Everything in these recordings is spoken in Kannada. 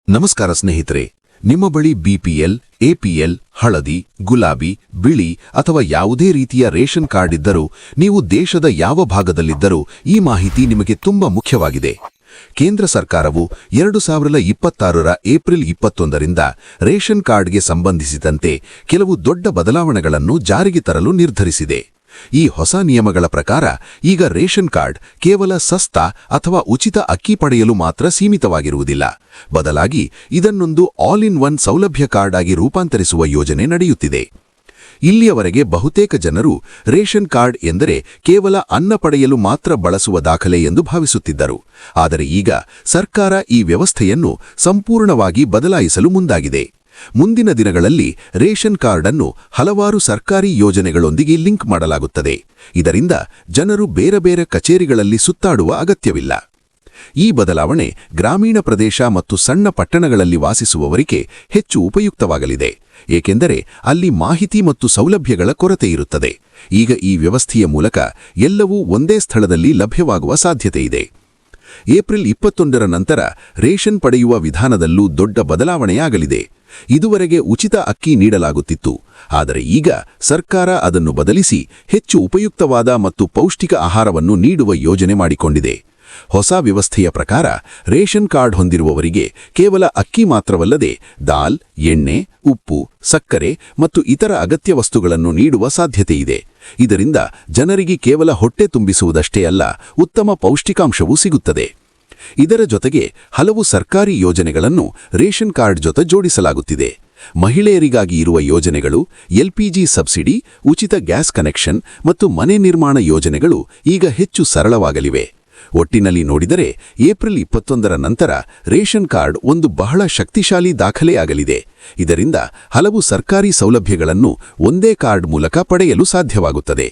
ನಮಸ್ಕಾರ ಸ್ನೇಹಿತರೆ, ನಿಮ್ಮ ಬಳಿ ಬಿಪಿಎಲ್, ಎಪಿಎಲ್, ಹಳದಿ, ಗುಲಾಬಿ, ಬಿಳಿ ಅಥವಾ ಯಾವುದೇ ರೀತಿಯ ರೇಷನ್ ಕಾರ್ಡ್ ಇದ್ದರೂ ನೀವು ದೇಶದ ಯಾವ ಭಾಗದಲ್ಲಿದ್ದರೂ ಈ ಮಾಹಿತಿ ನಿಮಗೆ ತುಂಬಾ ಮುಖ್ಯವಾಗಿದೆ. ಕೇಂದ್ರ ಸರ್ಕಾರವು 2026ರ ಏಪ್ರಿಲ್ 21ರಿಂದ ರೇಷನ್ ಕಾರ್ಡ್ಗೆ ಸಂಬಂಧಿಸಿದಂತೆ ಕೆಲವು ದೊಡ್ಡ ಬದಲಾವಣೆಗಳನ್ನು ಜಾರಿಗೆ ತರಲು ನಿರ್ಧರಿಸಿದೆ. ಈ ಹೊಸ ನಿಯಮಗಳ ಪ್ರಕಾರ ಈಗ ರೇಷನ್ ಕಾರ್ಡ್ ಕೇವಲ ಸಸ್ತಾ ಅಥವಾ ಉಚಿತ ಅಕ್ಕಿ ಪಡೆಯಲು ಮಾತ್ರ ಸೀಮಿತವಾಗಿರುವುದಿಲ್ಲ. ಬದಲಾಗಿ ಇದನ್ನೊಂದು ಆಲ್ ಇನ್ ಒನ್ ಸೌಲಭ್ಯ ಕಾರ್ಡ್ ಆಗಿ ರೂಪಾಂತರಿಸುವ ಯೋಜನೆ ನಡೆಯುತ್ತಿದೆ. ಇಲ್ಲಿಯವರೆಗೆ ಬಹುತೇಕ ಜನರು ರೇಷನ್ ಕಾರ್ಡ್ ಎಂದರೆ ಕೇವಲ ಅನ್ನ ಪಡೆಯಲು ಮಾತ್ರ ಬಳಸುವ ದಾಖಲೆ ಎಂದು ಭಾವಿಸುತ್ತಿದ್ದರು. ಆದರೆ ಈಗ ಸರ್ಕಾರ ಈ ವ್ಯವಸ್ಥೆಯನ್ನು ಸಂಪೂರ್ಣವಾಗಿ ಬದಲಾಯಿಸಲು ಮುಂದಾಗಿದೆ. ಮುಂದಿನ ದಿನಗಳಲ್ಲಿ ರೇಷನ್ ಕಾರ್ಡ್ ಅನ್ನು ಹಲವಾರು ಸರ್ಕಾರಿ ಯೋಜನೆಗಳೊಂದಿಗೆ ಲಿಂಕ್ ಮಾಡಲಾಗುತ್ತದೆ. ಇದರಿಂದ ಜನರು ಬೇರೆ ಬೇರೆ ಕಚೇರಿಗಳಲ್ಲಿ ಸುತ್ತಾಡುವ ಅಗತ್ಯವಿಲ್ಲ. ಈ ಬದಲಾವಣೆ ಗ್ರಾಮೀಣ ಪ್ರದೇಶ ಮತ್ತು ಸಣ್ಣ ಪಟ್ಟಣಗಳಲ್ಲಿ ವಾಸಿಸುವವರಿಗೆ ಹೆಚ್ಚು ಉಪಯುಕ್ತವಾಗಲಿದೆ, ಏಕೆಂದರೆ ಅಲ್ಲಿ ಮಾಹಿತಿ ಮತ್ತು ಸೌಲಭ್ಯಗಳ ಕೊರತೆ ಇರುತ್ತದೆ. ಈಗ ಈ ವ್ಯವಸ್ಥೆಯ ಮೂಲಕ ಎಲ್ಲವೂ ಒಂದೇ ಸ್ಥಳದಲ್ಲಿ ಲಭ್ಯವಾಗುವ ಸಾಧ್ಯತೆಯಿದೆ. ಏಪ್ರಿಲ್ 21ರ ನಂತರ ರೇಷನ್ ಪಡೆಯುವ ವಿಧಾನದಲ್ಲೂ ದೊಡ್ಡ ಬದಲಾವಣೆಯಾಗಲಿದೆ. ಇದುವರೆಗೆ ಉಚಿತ ಅಕ್ಕಿ ನೀಡಲಾಗುತ್ತಿತ್ತು, ಆದರೆ ಈಗ ಸರ್ಕಾರ ಅದನ್ನು ಬದಲಿಸಿ ಹೆಚ್ಚು ಉಪಯುಕ್ತವಾದ ಮತ್ತು ಪೌಷ್ಟಿಕ ಆಹಾರವನ್ನು ನೀಡುವ ಯೋಜನೆ ಮಾಡಿಕೊಂಡಿದೆ. ಹೊಸ ವ್ಯವಸ್ಥೆಯ ಪ್ರಕಾರ ರೇಷನ್ ಕಾರ್ಡ್ ಹೊಂದಿರುವವರಿಗೆ ಕೇವಲ ಅಕ್ಕಿ ಮಾತ್ರವಲ್ಲದೆ ದಾಲ್, ಎಣ್ಣೆ, ಉಪ್ಪು, ಸಕ್ಕರೆ ಮತ್ತು ಇತರ ಅಗತ್ಯ ವಸ್ತುಗಳನ್ನು ನೀಡುವ ಸಾಧ್ಯತೆಯಿದೆ. ಇದರಿಂದ ಜನರಿಗೆ ಕೇವಲ ಹೊಟ್ಟೆ ತುಂಬಿಸುವುದಷ್ಟೇ ಅಲ್ಲ, ಉತ್ತಮ ಪೌಷ್ಟಿಕಾಂಶವೂ ಸಿಗುತ್ತದೆ. ಇದರ ಜೊತೆಗೆ ಹಲವು ಸರ್ಕಾರಿ ಯೋಜನೆಗಳನ್ನು ರೇಷನ್ ಕಾರ್ಡ್ ಜೊತೆ ಜೋಡಿಸಲಾಗುತ್ತಿದೆ. ಮಹಿಳೆಯರಿಗಾಗಿ ಇರುವ ಯೋಜನೆಗಳು, ಎಲ್ಪಿಜಿ ಸಬ್ಸಿಡಿ, ಉಚಿತ ಗ್ಯಾಸ್ ಕನೆಕ್ಷನ್ ಮತ್ತು ಮನೆ ನಿರ್ಮಾಣ ಯೋಜನೆಗಳು ಈಗ ಹೆಚ್ಚು ಸರಳವಾಗಲಿವೆ. ಒಟ್ಟಿನಲ್ಲಿ ನೋಡಿದರೆ ಏಪ್ರಿಲ್ 21ರ ನಂತರ ರೇಷನ್ ಕಾರ್ಡ್ ಒಂದು ಬಹಳ ಶಕ್ತಿಶಾಲಿ ದಾಖಲೆಯಾಗಲಿದೆ. ಇದರಿಂದ ಹಲವು ಸರ್ಕಾರಿ ಸೌಲಭ್ಯಗಳನ್ನು ಒಂದೇ ಕಾರ್ಡ್ ಮೂಲಕ ಪಡೆಯಲು ಸಾಧ್ಯವಾಗುತ್ತದೆ.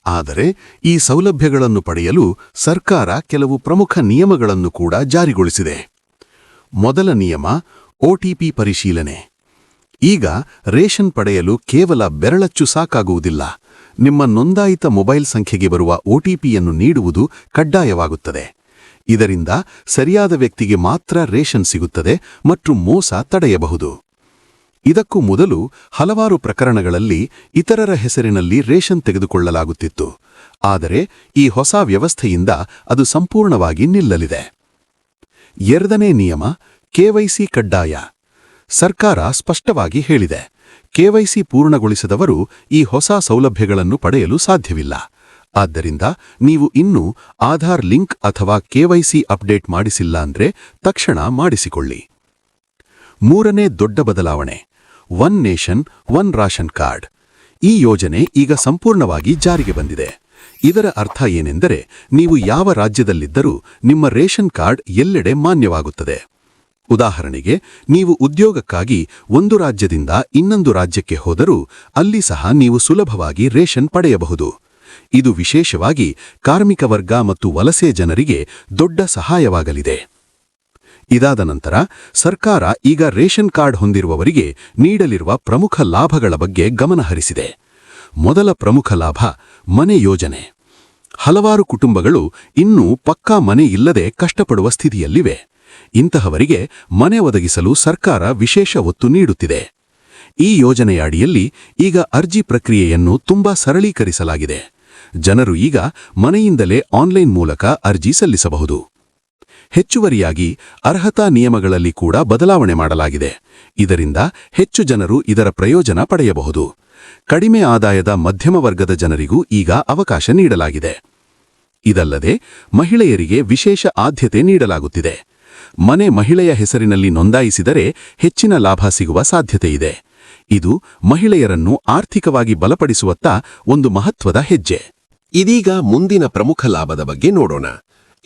ಆದರೆ ಈ ಸೌಲಭ್ಯಗಳನ್ನು ಪಡೆಯಲು ಸರ್ಕಾರ ಕೆಲವು ಪ್ರಮುಖ ನಿಯಮಗಳನ್ನು ಕೂಡ ಜಾರಿಗೊಳಿಸಿದೆ. ಮೊದಲ ನಿಯಮ, ಒಟಿಪಿ ಪರಿಶೀಲನೆ. ಈಗ ರೇಷನ್ ಪಡೆಯಲು ಕೇವಲ ಬೆರಳಚ್ಚು ಸಾಕಾಗುವುದಿಲ್ಲ. ನಿಮ್ಮ ನೋಂದಾಯಿತ ಮೊಬೈಲ್ ಸಂಖ್ಯೆಗೆ ಬರುವ ಒಟಿಪಿಯನ್ನು ನೀಡುವುದು ಕಡ್ಡಾಯವಾಗುತ್ತದೆ. ಇದರಿಂದ ಸರಿಯಾದ ವ್ಯಕ್ತಿಗೆ ಮಾತ್ರ ರೇಷನ್ ಸಿಗುತ್ತದೆ ಮತ್ತು ಮೋಸ ತಡೆಯಬಹುದು. ಇದಕ್ಕೂ ಮೊದಲು ಹಲವಾರು ಪ್ರಕರಣಗಳಲ್ಲಿ ಇತರರ ಹೆಸರಿನಲ್ಲಿ ರೇಷನ್ ತೆಗೆದುಕೊಳ್ಳಲಾಗುತ್ತಿತ್ತು. ಆದರೆ ಈ ಹೊಸ ವ್ಯವಸ್ಥೆಯಿಂದ ಅದು ಸಂಪೂರ್ಣವಾಗಿ ನಿಲ್ಲಲಿದೆ. ಎರಡನೇ ನಿಯಮ, ಕೆವೈಸಿ ಕಡ್ಡಾಯ. ಸರ್ಕಾರ ಸ್ಪಷ್ಟವಾಗಿ ಹೇಳಿದೆ, ಕೆವೈಸಿ ಪೂರ್ಣಗೊಳಿಸದವರು ಈ ಹೊಸ ಸೌಲಭ್ಯಗಳನ್ನು ಪಡೆಯಲು ಸಾಧ್ಯವಿಲ್ಲ. ಆದ್ದರಿಂದ ನೀವು ಇನ್ನೂ ಆಧಾರ್ ಲಿಂಕ್ ಅಥವಾ ಕೆವೈಸಿ ಅಪ್ಡೇಟ್ ಮಾಡಿಸಿಲ್ಲ ಅಂದ್ರೆ ತಕ್ಷಣ ಮಾಡಿಸಿಕೊಳ್ಳಿ. ಮೂರನೇ ದೊಡ್ಡ ಬದಲಾವಣೆ, one nation one ration card. ಈ ಯೋಜನೆ ಈಗ ಸಂಪೂರ್ಣವಾಗಿ ಜಾರಿಗೆ ಬಂದಿದೆ. ಇದರ ಅರ್ಥ ಏನೆಂದರೆ, ನೀವು ಯಾವ ರಾಜ್ಯದಲ್ಲಿದ್ದರೂ ನಿಮ್ಮ ರೇಷನ್ ಕಾರ್ಡ್ ಎಲ್ಲೆಡೆ ಮಾನ್ಯವಾಗುತ್ತದೆ. ಉದಾಹರಣೆಗೆ, ನೀವು ಉದ್ಯೋಗಕ್ಕಾಗಿ ಒಂದು ರಾಜ್ಯದಿಂದ ಇನ್ನೊಂದು ರಾಜ್ಯಕ್ಕೆ ಹೋದರೂ ಅಲ್ಲಿ ಸಹ ನೀವು ಸುಲಭವಾಗಿ ರೇಷನ್ ಪಡೆಯಬಹುದು. ಇದು ವಿಶೇಷವಾಗಿ ಕಾರ್ಮಿಕ ವರ್ಗ ಮತ್ತು ವಲಸೆ ಜನರಿಗೆ ದೊಡ್ಡ ಸಹಾಯವಾಗಲಿದೆ. ಇದಾದ ನಂತರ ಸರ್ಕಾರ ಈಗ ರೇಷನ್ ಕಾರ್ಡ್ ಹೊಂದಿರುವವರಿಗೆ ನೀಡಲಿರುವ ಪ್ರಮುಖ ಲಾಭಗಳ ಬಗ್ಗೆ ಗಮನಹರಿಸಿದೆ. ಮೊದಲ ಪ್ರಮುಖ ಲಾಭ, ಮನೆ ಯೋಜನೆ. ಹಲವಾರು ಕುಟುಂಬಗಳು ಇನ್ನೂ ಪಕ್ಕಾ ಮನೆ ಇಲ್ಲದೆ ಕಷ್ಟಪಡುವ ಸ್ಥಿತಿಯಲ್ಲಿವೆ. ಇಂತಹವರಿಗೆ ಮನೆ ಒದಗಿಸಲು ಸರ್ಕಾರ ವಿಶೇಷ ಒತ್ತು ನೀಡುತ್ತಿದೆ. ಈ ಯೋಜನೆಯ ಅಡಿಯಲ್ಲಿ ಈಗ ಅರ್ಜಿ ಪ್ರಕ್ರಿಯೆಯನ್ನು ತುಂಬಾ ಸರಳೀಕರಿಸಲಾಗಿದೆ. ಜನರು ಈಗ ಮನೆಯಿಂದಲೇ ಆನ್ಲೈನ್ ಮೂಲಕ ಅರ್ಜಿ ಸಲ್ಲಿಸಬಹುದು. ಹೆಚ್ಚುವರಿಯಾಗಿ ಅರ್ಹತಾ ನಿಯಮಗಳಲ್ಲಿ ಕೂಡ ಬದಲಾವಣೆ ಮಾಡಲಾಗಿದೆ. ಇದರಿಂದ ಹೆಚ್ಚು ಜನರು ಇದರ ಪ್ರಯೋಜನ ಪಡೆಯಬಹುದು. ಕಡಿಮೆ ಆದಾಯದ ಮಧ್ಯಮ ವರ್ಗದ ಜನರಿಗೂ ಈಗ ಅವಕಾಶ ನೀಡಲಾಗಿದೆ. ಇದಲ್ಲದೆ ಮಹಿಳೆಯರಿಗೆ ವಿಶೇಷ ಆದ್ಯತೆ ನೀಡಲಾಗುತ್ತಿದೆ. ಮನೆ ಮಹಿಳೆಯ ಹೆಸರಿನಲ್ಲಿ ನೋಂದಾಯಿಸಿದರೆ ಹೆಚ್ಚಿನ ಲಾಭ ಸಿಗುವ ಸಾಧ್ಯತೆಯಿದೆ. ಇದು ಮಹಿಳೆಯರನ್ನು ಆರ್ಥಿಕವಾಗಿ ಬಲಪಡಿಸುವತ್ತ ಒಂದು ಮಹತ್ವದ ಹೆಜ್ಜೆ. ಇದೀಗ ಮುಂದಿನ ಪ್ರಮುಖ ಲಾಭದ ಬಗ್ಗೆ ನೋಡೋಣ.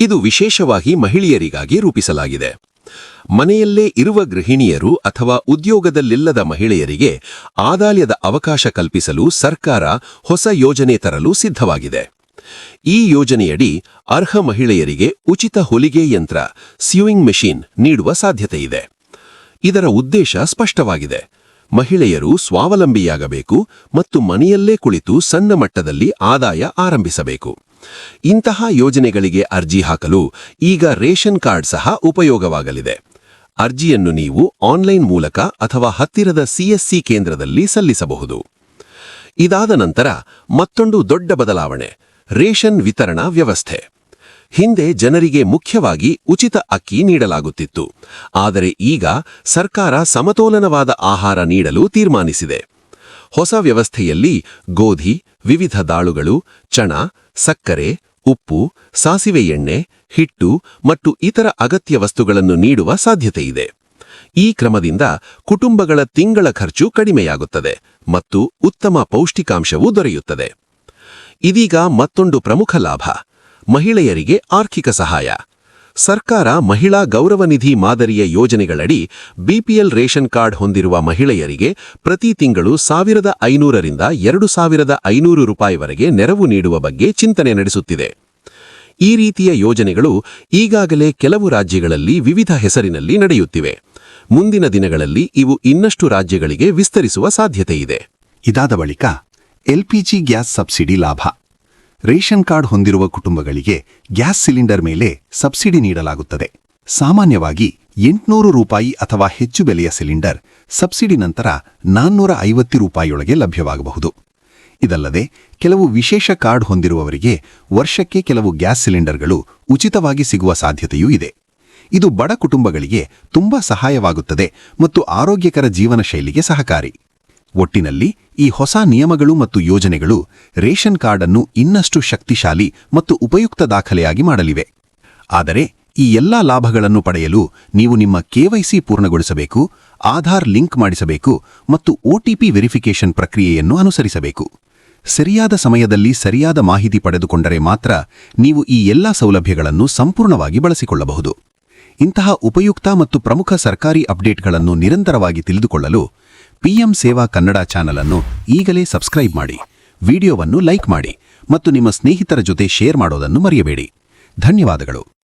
ಇದು ವಿಶೇಷವಾಗಿ ಮಹಿಳೆಯರಿಗಾಗಿ ರೂಪಿಸಲಾಗಿದೆ. ಮನೆಯಲ್ಲೇ ಇರುವ ಗೃಹಿಣಿಯರು ಅಥವಾ ಉದ್ಯೋಗದಲ್ಲಿಲ್ಲದ ಮಹಿಳೆಯರಿಗೆ ಆದಾಯದ ಅವಕಾಶ ಕಲ್ಪಿಸಲು ಸರ್ಕಾರ ಹೊಸ ಯೋಜನೆ ತರಲು ಸಿದ್ಧವಾಗಿದೆ. ಈ ಯೋಜನೆಯಡಿ ಅರ್ಹ ಮಹಿಳೆಯರಿಗೆ ಉಚಿತ ಹೊಲಿಗೆ ಯಂತ್ರ, ಸ್ಯೂಯಿಂಗ್ ಮೆಷಿನ್ ನೀಡುವ ಸಾಧ್ಯತೆಯಿದೆ. ಇದರ ಉದ್ದೇಶ ಸ್ಪಷ್ಟವಾಗಿದೆ. ಮಹಿಳೆಯರು ಸ್ವಾವಲಂಬಿಯಾಗಬೇಕು ಮತ್ತು ಮನೆಯಲ್ಲೇ ಕುಳಿತು ಸಣ್ಣ ಮಟ್ಟದಲ್ಲಿ ಆದಾಯ ಆರಂಭಿಸಬೇಕು. ಇಂತಹ ಯೋಜನೆಗಳಿಗೆ ಅರ್ಜಿ ಹಾಕಲು ಈಗ ರೇಷನ್ ಕಾರ್ಡ್ ಸಹ ಉಪಯೋಗವಾಗಲಿದೆ. ಅರ್ಜಿಯನ್ನು ನೀವು ಆನ್ಲೈನ್ ಮೂಲಕ ಅಥವಾ ಹತ್ತಿರದ ಸಿಎಸ್ಸಿ ಕೇಂದ್ರದಲ್ಲಿ ಸಲ್ಲಿಸಬಹುದು. ಇದಾದ ನಂತರ ಮತ್ತೊಂದು ದೊಡ್ಡ ಬದಲಾವಣೆ: ರೇಷನ್ ವಿತರಣಾ ವ್ಯವಸ್ಥೆ. ಹಿಂದೆ ಜನರಿಗೆ ಮುಖ್ಯವಾಗಿ ಉಚಿತ ಅಕ್ಕಿ ನೀಡಲಾಗುತ್ತಿತ್ತು. ಆದರೆ ಈಗ ಸರ್ಕಾರ ಸಮತೋಲನವಾದ ಆಹಾರ ನೀಡಲು ತೀರ್ಮಾನಿಸಿದೆ. ಹೊಸ ವ್ಯವಸ್ಥೆಯಲ್ಲಿ ಗೋಧಿ, ವಿವಿಧ ದಾಳುಗಳು, ಚಣ, ಸಕ್ಕರೆ, ಉಪ್ಪು, ಸಾಸಿವೆ ಎಣ್ಣೆ, ಹಿಟ್ಟು ಮತ್ತು ಇತರ ಅಗತ್ಯ ವಸ್ತುಗಳನ್ನು ನೀಡುವ ಸಾಧ್ಯತೆಯಿದೆ. ಈ ಕ್ರಮದಿಂದ ಕುಟುಂಬಗಳ ತಿಂಗಳ ಖರ್ಚು ಕಡಿಮೆಯಾಗುತ್ತದೆ ಮತ್ತು ಉತ್ತಮ ಪೌಷ್ಟಿಕಾಂಶವೂ ದೊರೆಯುತ್ತದೆ. ಇದೀಗ ಮತ್ತೊಂದು ಪ್ರಮುಖ ಲಾಭ: ಮಹಿಳೆಯರಿಗೆ ಆರ್ಥಿಕ ಸಹಾಯ. ಸರ್ಕಾರ ಮಹಿಳಾ ಗೌರವ ನಿಧಿ ಮಾದರಿಯ ಯೋಜನೆಗಳಡಿ ಬಿಪಿಎಲ್ ರೇಷನ್ ಕಾರ್ಡ್ ಹೊಂದಿರುವ ಮಹಿಳೆಯರಿಗೆ ಪ್ರತಿ ತಿಂಗಳು 1,500 ರಿಂದ 2,500 ರೂಪಾಯಿವರೆಗೆ ನೆರವು ನೀಡುವ ಬಗ್ಗೆ ಚಿಂತನೆ ನಡೆಸುತ್ತಿದೆ. ಈ ರೀತಿಯ ಯೋಜನೆಗಳು ಈಗಾಗಲೇ ಕೆಲವು ರಾಜ್ಯಗಳಲ್ಲಿ ವಿವಿಧ ಹೆಸರಿನಲ್ಲಿ ನಡೆಯುತ್ತಿವೆ. ಮುಂದಿನ ದಿನಗಳಲ್ಲಿ ಇವು ಇನ್ನಷ್ಟು ರಾಜ್ಯಗಳಿಗೆ ವಿಸ್ತರಿಸುವ ಸಾಧ್ಯತೆಯಿದೆ. ಇದಾದ ಬಳಿಕ ಎಲ್ಪಿಜಿ ಗ್ಯಾಸ್ ಸಬ್ಸಿಡಿ ಲಾಭ. ರೇಷನ್ ಕಾರ್ಡ್ ಹೊಂದಿರುವ ಕುಟುಂಬಗಳಿಗೆ ಗ್ಯಾಸ್ ಸಿಲಿಂಡರ್ ಮೇಲೆ ಸಬ್ಸಿಡಿ ನೀಡಲಾಗುತ್ತದೆ. ಸಾಮಾನ್ಯವಾಗಿ 800 ರೂಪಾಯಿ ಅಥವಾ ಹೆಚ್ಚು ಬೆಲೆಯ ಸಿಲಿಂಡರ್ ಸಬ್ಸಿಡಿ ನಂತರ 450 ರೂಪಾಯಿಯೊಳಗೆ ಲಭ್ಯವಾಗಬಹುದು. ಇದಲ್ಲದೆ ಕೆಲವು ವಿಶೇಷ ಕಾರ್ಡ್ ಹೊಂದಿರುವವರಿಗೆ ವರ್ಷಕ್ಕೆ ಕೆಲವು ಗ್ಯಾಸ್ ಸಿಲಿಂಡರ್ಗಳು ಉಚಿತವಾಗಿ ಸಿಗುವ ಸಾಧ್ಯತೆಯೂ ಇದೆ. ಇದು ಬಡ ಕುಟುಂಬಗಳಿಗೆ ತುಂಬಾ ಸಹಾಯವಾಗುತ್ತದೆ ಮತ್ತು ಆರೋಗ್ಯಕರ ಜೀವನ ಶೈಲಿಗೆ ಸಹಕಾರಿ. ಒಟ್ಟಿನಲ್ಲಿ ಈ ಹೊಸ ನಿಯಮಗಳು ಮತ್ತು ಯೋಜನೆಗಳು ರೇಷನ್ ಕಾರ್ಡ್ ಅನ್ನು ಇನ್ನಷ್ಟು ಶಕ್ತಿಶಾಲಿ ಮತ್ತು ಉಪಯುಕ್ತ ದಾಖಲೆಯಾಗಿ ಮಾಡಲಿವೆ. ಆದರೆ ಈ ಎಲ್ಲಾ ಲಾಭಗಳನ್ನು ಪಡೆಯಲು ನೀವು ನಿಮ್ಮ ಕೆವೈಸಿ ಪೂರ್ಣಗೊಳಿಸಬೇಕು, ಆಧಾರ್ ಲಿಂಕ್ ಮಾಡಿಸಬೇಕು ಮತ್ತು ಒಟಿಪಿ ವೆರಿಫಿಕೇಷನ್ ಪ್ರಕ್ರಿಯೆಯನ್ನು ಅನುಸರಿಸಬೇಕು. ಸರಿಯಾದ ಸಮಯದಲ್ಲಿ ಸರಿಯಾದ ಮಾಹಿತಿ ಪಡೆದುಕೊಂಡರೆ ಮಾತ್ರ ನೀವು ಈ ಎಲ್ಲಾ ಸೌಲಭ್ಯಗಳನ್ನು ಸಂಪೂರ್ಣವಾಗಿ ಬಳಸಿಕೊಳ್ಳಬಹುದು. ಇಂತಹ ಉಪಯುಕ್ತ ಮತ್ತು ಪ್ರಮುಖ ಸರ್ಕಾರಿ ಅಪ್ಡೇಟ್ಗಳನ್ನು ನಿರಂತರವಾಗಿ ತಿಳಿದುಕೊಳ್ಳಲು ಪಿಎಂ ಸೇವಾ ಕನ್ನಡ ಚಾನೆಲ್ ಅನ್ನು ಈಗಲೇ ಸಬ್ಸ್ಕ್ರೈಬ್ ಮಾಡಿ, ವಿಡಿಯೋವನ್ನು ಲೈಕ್ ಮಾಡಿ ಮತ್ತು ನಿಮ್ಮ ಸ್ನೇಹಿತರ ಜೊತೆ ಶೇರ್ ಮಾಡೋದನ್ನು ಮರೆಯಬೇಡಿ. ಧನ್ಯವಾದಗಳು.